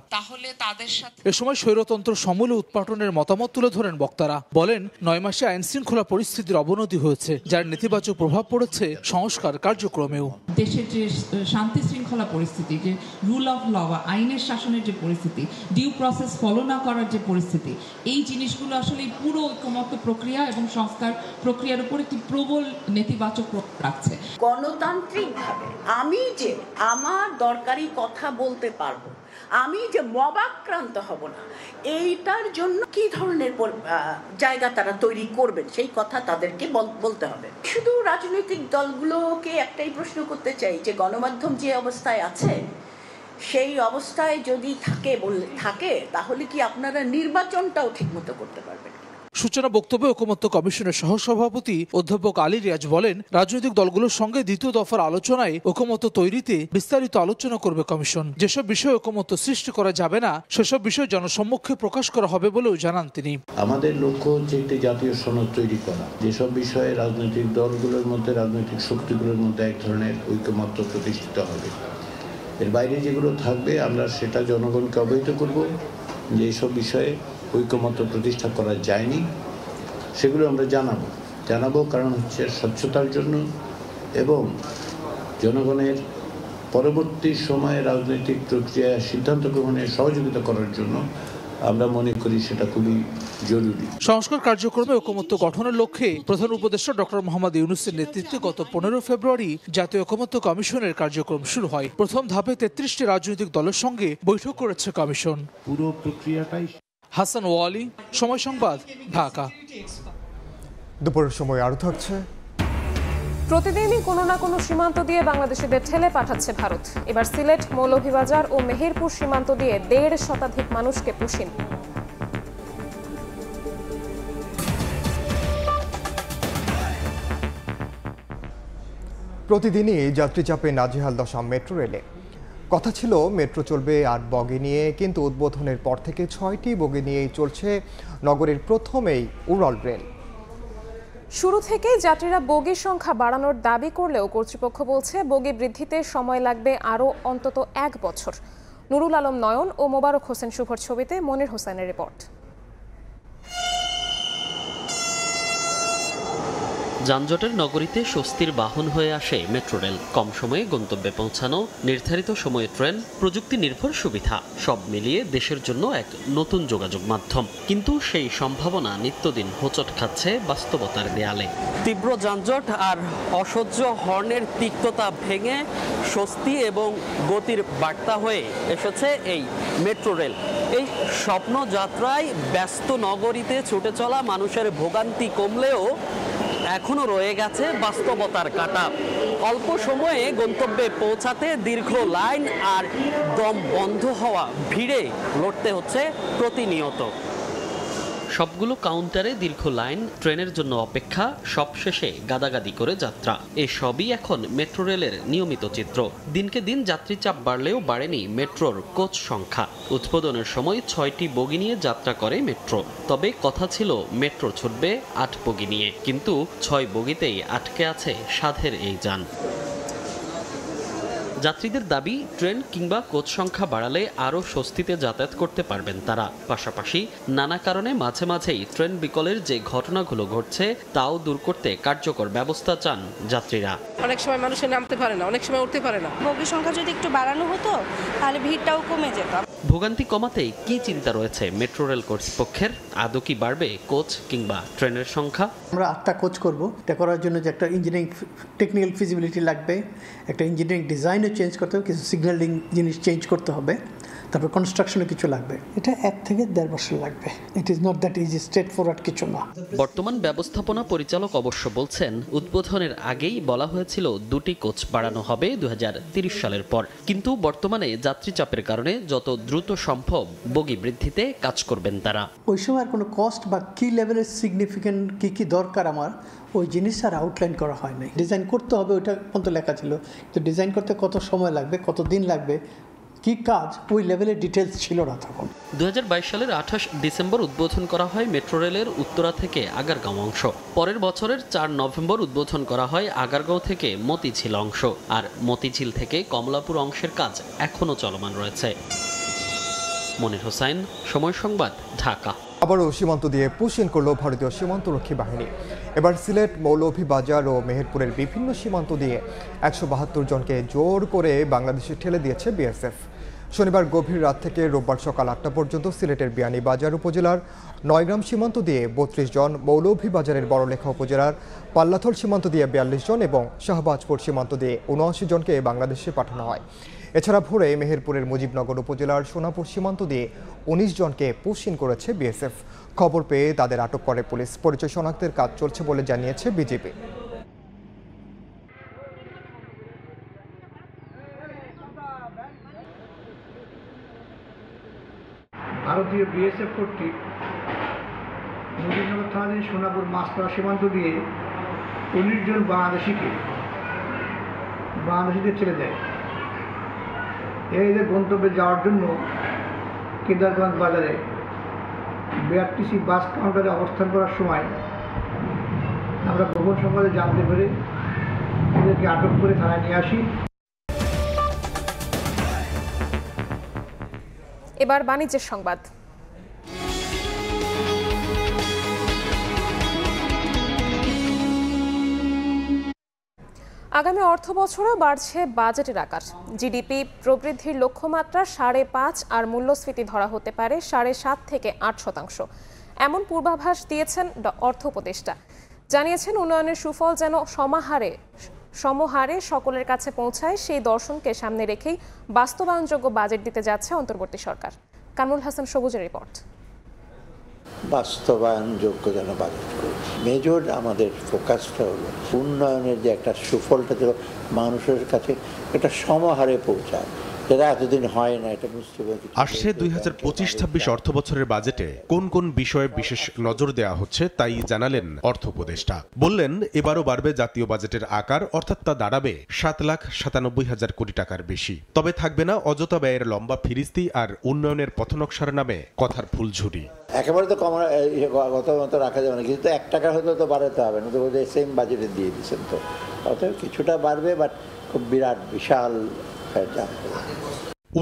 এ সময় স্বৈরতন্ত্র সমূলে উৎপাটনের মতামত তুলে ধরেন বক্তারা। বলেন, 9 মাসে আইন শৃঙ্খলা পরিস্থিতির অবনতি হয়েছে, যার নেতিবাচক প্রভাব পড়েছে সংস্কার কার্যক্রমেও। দেশের যে শান্তি শৃঙ্খলা পরিস্থিতি, যে রুল অফ ল বা আইনের শাসনের যে পরিস্থিতি, ডিউ প্রসেস ফলো না করার যে পরিস্থিতি, এই জিনিসগুলো আসলে পুরো ঐকমত্য প্রক্রিয়া এবং সংস্কার প্রক্রিয়ার উপর একটি প্রবল নেতিবাচক প্রভাব রাখছে। গণতান্ত্রিকভাবে আমি যে আমার দরকারি কথা বলতে পারবো, আমি যে মবাক্রান্ত হব না, এইটার জন্য কি ধরনের জায়গা তারা তৈরি করবেন সেই কথা তাদেরকে বলতে হবে। শুধু রাজনৈতিক দলগুলোকে একটাই প্রশ্ন করতে চাই যে গণমাধ্যম যে অবস্থায় আছে সেই অবস্থায় যদি থাকে তাহলে কি আপনারা নির্বাচনটাও ঠিকমতো করতে পারবেন? সূচনা বক্তব্যে ঐকমত্য কমিশনের সহসভাপতি অধ্যাপক আলী রিয়াজ বলেন, রাজনৈতিক দলগুলোর সঙ্গে দ্বিতীয় দফার আলোচনায় ঐকমত্য তৈরিতে বিস্তারিত আলোচনা করবে কমিশন। যেসব বিষয়ে ঐকমত্য সৃষ্টি করা যাবে না সেসব বিষয় জনসম্মুখে প্রকাশ করা হবে বলেও জানান তিনি। আমাদের লক্ষ্য হচ্ছে একটি জাতীয় সনদ তৈরি করা, যেসব বিষয়ে রাজনৈতিক দলগুলোর মধ্যে, রাজনৈতিক শক্তিগুলোর মধ্যে এক ধরনের ঐকমত্য প্রতিষ্ঠিত হবে। এর বাইরে যেগুলো থাকবে আমরা সেটা জনগণকে অবহিত করব যে এইসব বিষয়ে ঐকমত্য প্রতিষ্ঠা করা যায়নি, সেগুলো আমরা জানাবো কারণ হচ্ছে স্বচ্ছতার জন্য এবং জনগণের পরবর্তী সময়ে রাজনৈতিক প্রক্রিয়ায় সিদ্ধান্ত গ্রহণে সহযোগিতা করার জন্য আমরা মনে করি সেটা খুবই জরুরি। সংস্কার কার্যক্রমে ঐকমত্য গঠনের লক্ষ্যে প্রধান উপদেষ্টা ডক্টর মোহাম্মদ ইউনূসের নেতৃত্বে গত 15 ফেব্রুয়ারি জাতীয় ঐকমত্য কমিশনের কার্যক্রম শুরু হয়। প্রথম ধাপে 33টি রাজনৈতিক দলের সঙ্গে বৈঠক করেছে কমিশন। পুরো প্রক্রিয়াটাই। হাসান ওয়ালি, সময় সংবাদ, ঢাকা। দুপুরের সময় আরো থাকছে। প্রতিদিনই কোনো না কোনো সীমান্ত দিয়ে বাংলাদেশিদের ঠেলে পাঠাচ্ছে ভারত। এবার সিলেট, মৌলভীবাজার ও মেহেরপুর সীমান্ত দিয়ে 1.5 শতাধিক মানুষকে পুশিন। প্রতিদিনই যাত্রী চাপে নাজেহাল দশা মেট্রো রেলে। কথা ছিল মেট্রো চলবে 8 বগি নিয়ে, কিন্তু উদ্বোধনের পর থেকে 6টি বগি নিয়েই চলছে নগরের প্রথম এই উড়াল রেল। শুরু থেকেই যাত্রীরা বগির সংখ্যা বাড়ানোর দাবি করলেও কর্তৃপক্ষ বলছে বগি বৃদ্ধিতে সময় লাগবে আরও অন্তত 1 বছর। নুরুল আলম নয়ন ও মোবারক হোসেন শুভর ছবিতে মনির হোসেনের রিপোর্ট। যানজটের নগরীতে স্বস্তির বাহন হয়ে আসে মেট্রো রেল। কম সময়ে গন্তব্যে পৌঁছানো, নির্ধারিত সময়ে ট্রেন, প্রযুক্তি নির্ভর সুবিধা সব মিলিয়ে দেশের জন্য এক নতুন যোগাযোগ মাধ্যম। কিন্তু সেই সম্ভাবনা নিত্যদিন হোঁচট খাচ্ছে বাস্তবতার দেয়ালে। তীব্র যানজট আর অসহ্য হর্নের তিক্ততা ভেঙে স্বস্তি এবং গতির বার্তা হয়ে এসেছে এই মেট্রো রেল। এই স্বপ্ন যাত্রায় ব্যস্ত নগরীতে ছুটে চলা মানুষের ভোগান্তি কমলেও এখনো রয়ে গেছে বাস্তবতার কাঁটা। অল্প সময়ে গন্তব্যে পৌঁছাতে দীর্ঘ লাইন আর দম বন্ধ হওয়া ভিড়ে লড়তে হচ্ছে প্রতিনিয়ত। সবগুলো কাউন্টারে দীর্ঘ লাইন, ট্রেনের জন্য অপেক্ষা, সবশেষে গাদাগাদি করে যাত্রা। এসবই এখন মেট্রো রেলের নিয়মিত চিত্র। দিনকে দিন যাত্রী চাপ বাড়লেও বাড়েনি মেট্রোর কোচ সংখ্যা। উদ্বোধনের সময় 6টি বগি নিয়ে যাত্রা করে মেট্রো। তবে কথা ছিল মেট্রো ছুটবে 8 বগি নিয়ে, কিন্তু 6 বগিতেই আটকে আছে সাধের এই যান। যাত্রীদের দাবি, ট্রেন কিংবা কোচ সংখ্যা বাড়ালে আরও স্বস্তিতে যাতায়াত করতে পারবেন তারা। পাশাপাশি নানা কারণে মাঝে মাঝেই ট্রেন বিকলের যে ঘটনাগুলো ঘটছে তাও দূর করতে কার্যকর ব্যবস্থা চান যাত্রীরা। অনেক সময় মানুষের নামতে পারে না, অনেক সময় উঠতে পারে না। বগির সংখ্যা যদি একটু বাড়ানো হতো তাহলে ভিড়টাও কমে যেত। ভোগান্তি কমাতে কি চিন্তা রয়েছে মেট্রো রেল কর্তৃপক্ষের? আদৌ কি বাড়বে কোচ কিংবা ট্রেনের সংখ্যা? আমরা 8টা কোচ করব। এটা করার জন্য যে একটা ইঞ্জিনিয়ারিং টেকনিক্যাল ফিজিবিলিটি লাগবে, একটা ইঞ্জিনিয়ারিং ডিজাইনও চেঞ্জ করতে হবে, কিছু সিগন্যালিং জিনিস চেঞ্জ করতে হবে, তারপর কনস্ট্রাকশনে কিছু লাগবে। এটা 1 থেকে 1.5 বছর লাগবে। It is not that easy, straight forward কিছু না। বর্তমান ব্যবস্থাপনা পরিচালক অবশ্য বলছেন, উদ্বোধনের আগেই বলা হয়েছিল 2টি কোচ বাড়ানো হবে 2030 সালের পর। কিন্তু বর্তমানে যাত্রী চাপের কারণে যত দ্রুত সম্ভব বগি বৃদ্ধিতে কাজ করবেন তারা। ওই সময় আর কোনো কস্ট বা কি লেভেলের সিগনিফিকেন্ট কি দরকার আমার ওই জিনিস আর আউটলাইন করা হয় নাই। ডিজাইন করতে হবে ওইটা পর্যন্ত লেখা ছিল, তো ডিজাইন করতে কত সময় লাগবে, কত দিন লাগবে, কি কাজ, ওই লেভেলের ডিটেলস ছিল না তখন। 2022 সালের 28 ডিসেম্বর উদ্বোধন করা হয় মেট্রো রেলের উত্তরা থেকে আগারগাঁও অংশ। পরের বছরের 4 নভেম্বর উদ্বোধন করা হয় আগারগাঁও থেকে মতিঝিল অংশ। আর মতিঝিল থেকে কমলাপুর অংশের কাজ এখনও চলমান রয়েছে। মনির হোসেন, সময় সংবাদ, ঢাকা। আবারও সীমান্ত দিয়ে পুশিং করল ভারতীয় সীমান্তরক্ষী বাহিনী। এবার সিলেট, মৌলভীবাজার ও মেহেরপুরের বিভিন্ন সীমান্ত দিয়ে 172 জনকে জোর করে বাংলাদেশে ঠেলে দিয়েছে বিএসএফ। শনিবার গভীর রাত থেকে রোববার সকাল 8টা পর্যন্ত সিলেটের বিয়ানীবাজার উপজেলার 9 গ্রাম সীমান্ত দিয়ে 32 জন, মৌলভীবাজারের বড়লেখা উপজেলার পাল্লাথল সীমান্ত দিয়ে 42 জন এবং শাহবাজপুর সীমান্ত দিয়ে 79 জনকে বাংলাদেশে পাঠানো হয়। এছাড়া ভোরে মেহেরপুরের মুজিবনগর উপজেলার সোনাপুর সীমান্ত দিয়ে 19 জনকে পুশিং করেছে বিএসএফ। খবর পেয়ে তাদের আটক করে পুলিশ। পরিচয় শনাক্তের কাজ চলছে বলে জানিয়েছে বিজেপি। ভারতীয় বিএসএফ কর্তৃক মুজিবনগর থানাধীন সোনাপুর মাছপাড়া সীমান্ত দিয়ে 19 জন বাংলাদেশিদের ছেড়ে দেয়। এদের গন্তব্যে যাওয়ার জন্য কেদারগঞ্জ বাজারে বিআরটিসি বাস কাউন্টারে অবস্থান করার সময় আমরা গোপন সংবাদে জানতে পেরে এদেরকে আটক করে থানায় নিয়ে আসি। এবার বাণিজ্যের সংবাদ। আগামী অর্থ বছরও বাড়ছে বাজেটের আকার। জিডিপি প্রবৃদ্ধির লক্ষ্যমাত্রা 5.5 আর মূল্যস্ফীতি ধরা হতে পারে 7.5 থেকে 8%। এমন পূর্বাভাস দিয়েছেন অর্থ উপদেষ্টা। জানিয়েছেন, উন্নয়নের সুফল যেন সমহারে সকলের কাছে পৌঁছায়, সেই দর্শনকে সামনে রেখেই বাস্তবায়নযোগ্য বাজেট দিতে যাচ্ছে অন্তর্বর্তী সরকার। কামরুল হাসান সবুজের রিপোর্ট। বাস্তবায়নযোগ্য যেন বাজেট করি। মেজর আমাদের ফোকাসটা হলো উন্নয়নের যে একটা সুফলটা যেন মানুষের কাছে একটা সমাহারে পৌঁছায়, যেটা এতদিন হয় না, এটা বুঝতে পারছি। আসছে 2025-26 অর্থ বছরের বাজেটে কোন কোন বিষয়ে বিশেষ নজর দেওয়া হচ্ছে তাই জানালেন অর্থ উপদেষ্টা। বললেন এবারও বাড়বে জাতীয় বাজেটের আকার, অর্থাৎ তা দাঁড়াবে 7,97,000 কোটি টাকার বেশি। তবে থাকবে না অযথা ব্যয়ের লম্বা ফিরিস্তি আর উন্নয়নের পথনকশার নামে কথার ফুলঝুরি। একেবারে তো গত মতো রাখা যাবে না, কিন্তু 1 টাকা হলেও তো বাড়াতে হবে না, তো সেম বাজেটে দিয়ে দিচ্ছেন, তো অতএব কিছুটা বাড়বে, বাট খুব বিরাট বিশাল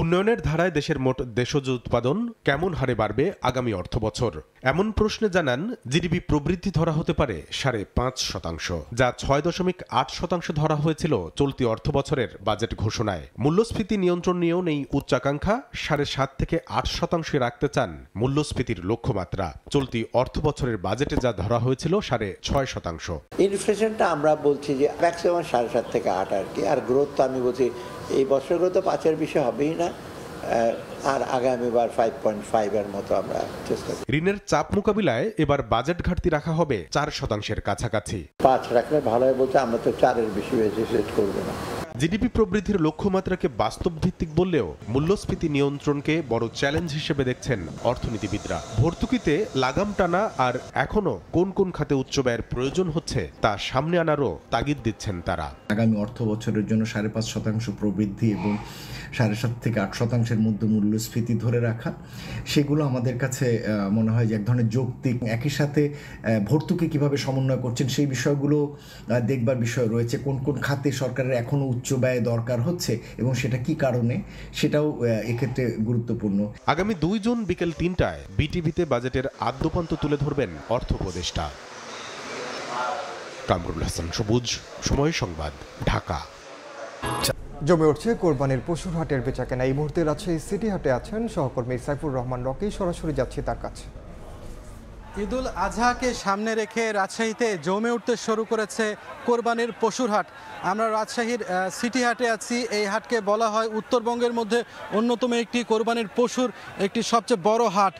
উন্নয়নের ধারায় দেশের মোট দেশজ উৎপাদন কেমন হারে বাড়বে আগামী অর্থ বছর, এমন প্রশ্নে জানান জিডিপি প্রবৃদ্ধি ধরা হতে পারে 5.5%, যা 6.8% ধরা হয়েছিল চলতি অর্থ বছরের বাজেট ঘোষণায়। মূল্যস্ফীতি নিয়ন্ত্রণ নিয়েও নেই উচ্চাকাঙ্ক্ষা, 7.5 থেকে 8% রাখতে চান মূল্যস্ফীতির লক্ষ্যমাত্রা। চলতি অর্থ বছরের বাজেটে যা ধরা হয়েছিল 6.5%। ইনফ্লেশনটা আমরা বলছি যে ম্যাক্সিমাম 7.5 থেকে 8 আর কি, আর গ্রোথ তো আমি বলছি এই বছরগুলো তো 5-এর বেশি হবেই না, আর আগামীবার 5.5 মতো আমরা চেষ্টা করি। ঋণের চাপ মোকাবিলায় এবার বাজেট ঘাটতি রাখা হবে 4%-এর কাছাকাছি। 5 রাখলে ভালো হয় বলতে, আমরা তো 4-এর বেশি সেট করব না। জিডিপি প্রবৃদ্ধির লক্ষ্যমাত্রাকে বাস্তব ভিত্তিক বললেও মূল্যস্ফীতি নিয়ন্ত্রণকে বড় চ্যালেঞ্জ হিসেবে দেখছেন অর্থনীতিবিদরা। ভর্তুকিতে লাগাম টানা আর এখনো কোন কোন খাতে উচ্চ ব্যয়ের প্রয়োজন হচ্ছে তা সামনে আনারও তাগিদ দিচ্ছেন তারা। আগামী অর্থ বছরের জন্য 5.5% প্রবৃদ্ধি এবং 7.5 থেকে 8%-এর মধ্যে মূল্যস্ফীতি ধরে রাখা, সেগুলো আমাদের কাছে মনে হয় যে এক ধরনের যৌক্তিক। একই সাথে ভর্তুকি কিভাবে সমন্বয় করছেন সেই বিষয়গুলো দেখবার বিষয় রয়েছে। কোন কোন খাতে সরকারের এখনো উচ্চ ব্যয় দরকার হচ্ছে এবং সেটা কি কারণে, সেটাও এক্ষেত্রে গুরুত্বপূর্ণ। আগামী 2 জুন বিকেল 3টায় বিটিভিতে বাজেটের আদ্যোপান্ত তুলে ধরবেন অর্থ উপদেষ্টা। কামরুল হাসান সবুজ, সময় সংবাদ, ঢাকা। জমে উঠছে কোরবানির পশুর হাটের বেচাকেনা। এই মুহূর্তে রাজশাহী সিটি হাটে আছেন সহকর্মী সাইফুর রহমান রকি, সরাসরি যাচ্ছি তার কাছে। ঈদুল আজহাকে সামনে রেখে রাজশাহীতে জমে উঠতে শুরু করেছে কোরবানির পশুর হাট। আমরা রাজশাহীর সিটি হাটে আছি। এই হাটকে বলা হয় উত্তরবঙ্গের মধ্যে অন্যতম একটি কোরবানির পশুর একটি সবচেয়ে বড় হাট।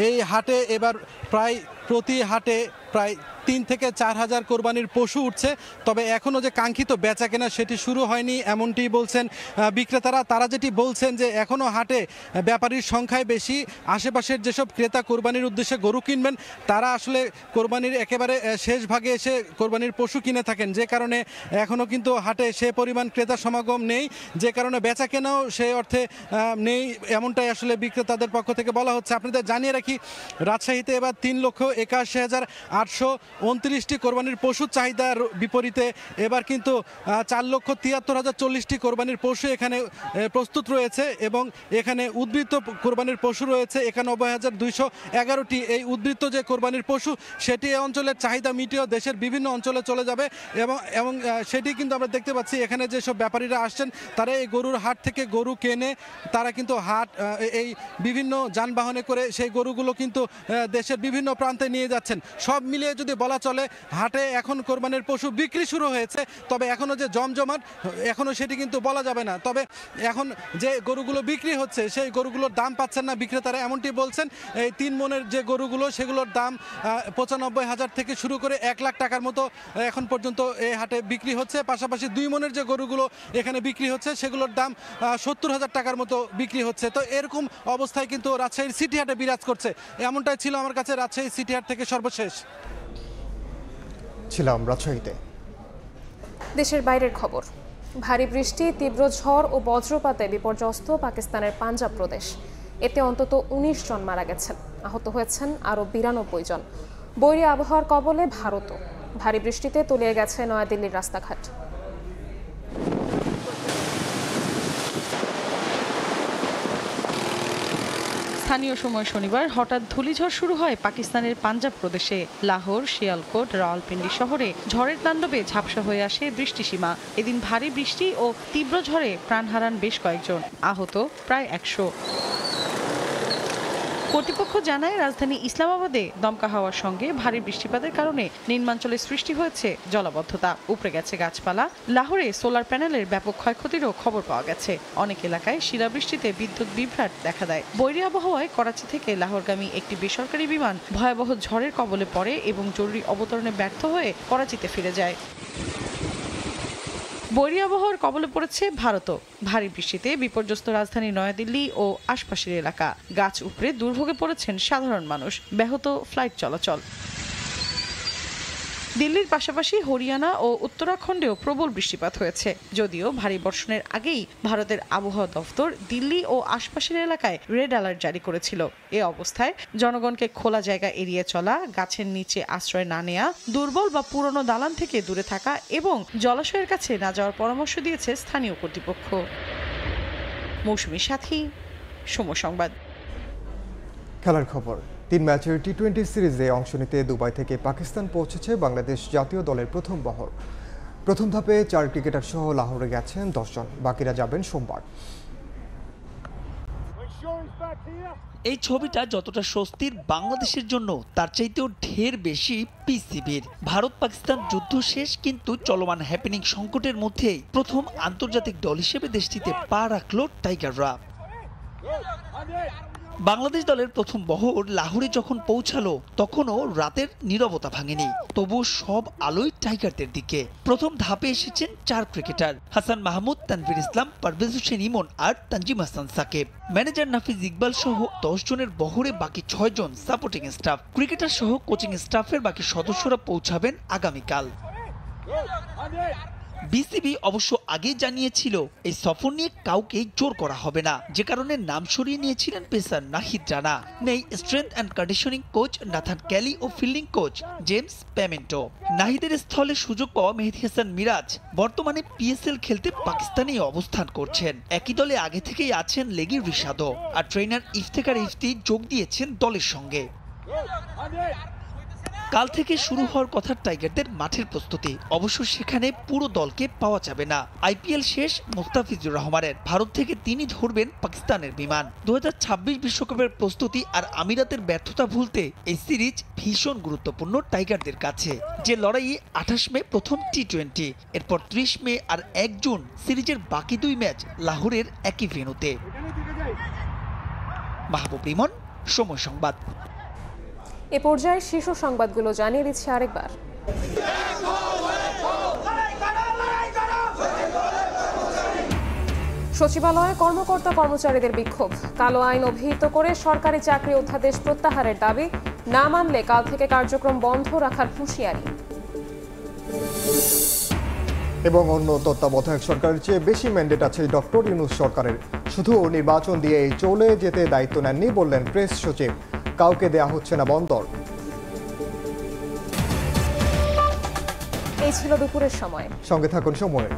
এই হাটে এবার প্রায় প্রতি হাটে প্রায় 3 থেকে 4 হাজার কোরবানির পশু উঠছে। তবে এখনও যে কাঙ্ক্ষিত বেচা কেনা সেটি শুরু হয়নি, এমনটি বলছেন বিক্রেতারা। তারা যেটি বলছেন যে এখনও হাটে ব্যাপারীর সংখ্যায় বেশি। আশেপাশের যেসব ক্রেতা কোরবানির উদ্দেশ্যে গরু কিনবেন তারা আসলে কোরবানির একেবারে শেষ ভাগে এসে কোরবানির পশু কিনে থাকেন, যে কারণে এখনও কিন্তু হাটে সে পরিমাণ ক্রেতা সমাগম নেই, যে কারণে বেচা কেনাও সেই অর্থে নেই, এমনটাই আসলে বিক্রেতাদের পক্ষ থেকে বলা হচ্ছে। আপনাদের জানিয়ে রাখি, রাজশাহীতে এবার 3,81,829টি কোরবানির পশুর চাহিদার বিপরীতে এবার কিন্তু 4,73,040টি কোরবানির পশু এখানে প্রস্তুত রয়েছে এবং এখানে উদ্বৃত্ত কোরবানির পশু রয়েছে 91,211টি। এই উদ্বৃত্ত যে কোরবানির পশু সেটি এই অঞ্চলের চাহিদা মিটিয়েও দেশের বিভিন্ন অঞ্চলে চলে যাবে এবং সেটি কিন্তু আমরা দেখতে পাচ্ছি। এখানে যেসব ব্যাপারীরা আসছেন তারা এই গরুর হাট থেকে গরু কেনে তারা কিন্তু এই বিভিন্ন যানবাহনে করে সেই গরুগুলো কিন্তু দেশের বিভিন্ন প্রান্তে নিয়ে যাচ্ছেন। সব মিলিয়ে যদি বলা চলে হাটে এখন কোরবানির পশু বিক্রি শুরু হয়েছে, তবে এখনও যে জমজমাট এখনও সেটি কিন্তু বলা যাবে না। তবে এখন যে গরুগুলো বিক্রি হচ্ছে সেই গরুগুলোর দাম পাচ্ছেন না বিক্রেতারা, এমনটি বলছেন। এই 3 মনের যে গরুগুলো সেগুলোর দাম 95,000 থেকে শুরু করে 1 লাখ টাকার মতো এখন পর্যন্ত এই হাটে বিক্রি হচ্ছে। পাশাপাশি 2 মনের যে গরুগুলো এখানে বিক্রি হচ্ছে সেগুলোর দাম 70,000 টাকার মতো বিক্রি হচ্ছে। তো এরকম অবস্থায় কিন্তু রাজশাহীর সিটি হাটে বিরাজ করছে। এমনটাই ছিল আমার কাছে রাজশাহী সিটি হাট থেকে সর্বশেষ। ছিলাম রাজশাহীতে। দেশের বাইরের খবর। ভারী বৃষ্টি, তীব্র ঝড় ও বজ্রপাতে বিপর্যস্ত পাকিস্তানের পাঞ্জাব প্রদেশ। এতে অন্তত 19 জন মারা গেছেন, আহত হয়েছেন আরও 92 জন। বৈরী আবহাওয়ার কবলে ভারতও। ভারী বৃষ্টিতে তলিয়ে গেছে নয়াদিল্লির রাস্তাঘাট। স্থানীয় সময় শনিবার হঠাৎ ধূলিঝড় শুরু হয় পাকিস্তানের পাঞ্জাব প্রদেশে। লাহোর, শিয়ালকোট, রাওয়ালপিন্ডি শহরে ঝড়ের তাণ্ডবে ঝাপসা হয়ে আসে বৃষ্টিসীমা। এদিন ভারী বৃষ্টি ও তীব্র ঝড়ে প্রাণ হারান বেশ কয়েকজন, আহত প্রায় 100। কর্তৃপক্ষ জানায় রাজধানী ইসলামাবাদে দমকা হাওয়ার সঙ্গে ভারী বৃষ্টিপাতের কারণে নিম্নাঞ্চলে সৃষ্টি হয়েছে জলাবদ্ধতা, উপড়ে গেছে গাছপালা। লাহোরে সোলার প্যানেলের ব্যাপক ক্ষয়ক্ষতিরও খবর পাওয়া গেছে। অনেক এলাকায় শিলাবৃষ্টিতে বিদ্যুৎ বিভ্রাট দেখা দেয়। বৈরী আবহাওয়ায় করাচি থেকে লাহোরগামী একটি বেসরকারি বিমান ভয়াবহ ঝড়ের কবলে পড়ে এবং জরুরি অবতরণে ব্যর্থ হয়ে করাচিতে ফিরে যায়। বৈরী আবহাওয়ার কবলে পড়েছে ভারতও। ভারী বৃষ্টিতে বিপর্যস্ত রাজধানী নয়াদিল্লি ও আশপাশের এলাকা। গাছ উপড়ে দুর্ভোগে পড়েছেন সাধারণ মানুষ, ব্যাহত ফ্লাইট চলাচল। দিল্লির পাশাপাশি হরিয়ানা ও উত্তরাখণ্ডেও প্রবল বৃষ্টিপাত হয়েছে। যদিও ভারী বর্ষণের আগেই ভারতের আবহাওয়া দফতর দিল্লি ও আশপাশের এলাকায় রেড অ্যালার্ট জারি করেছিল। এ অবস্থায় জনগণকে খোলা জায়গা এড়িয়ে চলা, গাছের নিচে আশ্রয় না নেওয়া, দুর্বল বা পুরনো দালান থেকে দূরে থাকা এবং জলাশয়ের কাছে না যাওয়ার পরামর্শ দিয়েছে স্থানীয় কর্তৃপক্ষ। মৌসুমী সাথী, সময় সংবাদ। খেলার খবর। 3 ম্যাচের টি-20 সিরিজে অংশ নিতে দুবাই থেকে পাকিস্তান পৌঁছেছে বাংলাদেশ জাতীয় দলের প্রথম বহর। প্রথম ধাপে 4 ক্রিকেটার সহ লাহোরে গেছেন 10 জন, বাকিরা যাবেন সোমবার। এই ছবিটা যতটা স্বস্তির বাংলাদেশের জন্য, তার চাইতেও ঢের বেশি পিসিবির। ভারত পাকিস্তান যুদ্ধ শেষ, কিন্তু চলমান হ্যাপেনিং সংকটের মধ্যেই প্রথম আন্তর্জাতিক দল হিসেবে দেশটিতে পা রাখল টাইগাররা। বাংলাদেশ দলের প্রথম বহর লাহোরে যখন পৌঁছালো তখনও রাতের নীরবতা ভাঙেনি, তবু সব আলোই টাইগারদের দিকে। প্রথম ধাপে এসেছেন 4 ক্রিকেটার, হাসান মাহমুদ, তানভীর ইসলাম, পারভেজ হোসেন ইমন আর তানজিম হাসান সাকিব। ম্যানেজার নাফিজ ইকবাল সহ 10 জনের বহরে বাকি 6 জন সাপোর্টিং স্টাফ। ক্রিকেটার সহ কোচিং স্টাফের বাকি সদস্যরা পৌঁছাবেন আগামীকাল। বিসিবি অবশ্য আগেই জানিয়েছিল এই সফর নিয়ে কাউকে জোর করা হবে না, যে কারণে নাম সরিয়ে নিয়েছিলেন পেসার নাহিদ রানা। নেই strength and conditioning coach Nathan Kiely ও ফিল্ডিং কোচ জেমস পেমেন্টো। নাহিদের স্থলে সুযোগ পাওয়া মেহেদী হাসান মিরাজ বর্তমানে পিএসএল খেলতে পাকিস্তানেই অবস্থান করছেন। একই দলে আগে থেকেই আছেন লেগি রিশাদও, আর ট্রেনার ইফতেখার ইফতি যোগ দিয়েছেন দলের সঙ্গে। কাল থেকে শুরু হওয়ার কথা টাইগারদের মাঠের প্রস্তুতি, অবশ্য সেখানে পুরো দলকে পাওয়া যাবে না। আইপিএল শেষ মুস্তাফিজুর রহমানের, ভারত থেকে তিনি ধরবেন পাকিস্তানের বিমান। 2026 বিশ্বকাপের প্রস্তুতি আর আমিরাতের ব্যর্থতা ভুলতে এই সিরিজ ভীষণ গুরুত্বপূর্ণ টাইগারদের কাছে। যে লড়াইয়ে 28 মে প্রথম টি-20, এরপর 30 মে আর 1 জুন সিরিজের বাকি 2 ম্যাচ লাহোরের একই ভেন্যুতে। মাহবুব রিমন, সময় সংবাদ। এ পর্যায়ে শীর্ষ সংবাদগুলো জানিয়ে দিচ্ছি আরেকবার। সচিবালয়ে কর্মকর্তা কর্মচারীদের বিক্ষোভ, কালো আইন অভিহিত করে সরকারি চাকরি অধ্যাদেশ প্রত্যাহারের দাবি, না মানলে কাল থেকে কার্যক্রম বন্ধ রাখার হুঁশিয়ারি। এবং অন্য তত্ত্বাবধায়ক সরকারের চেয়ে বেশি ম্যান্ডেট আছে ডক্টর ইউনূস সরকারের, শুধু নির্বাচন দিয়ে চলে যেতে দায়িত্ব নেননি বললেন প্রেস সচিব। কাউকে দেয়া হচ্ছে না বন্দর। এই ছিল দুপুরের সময়, সঙ্গে থাকুন সময়।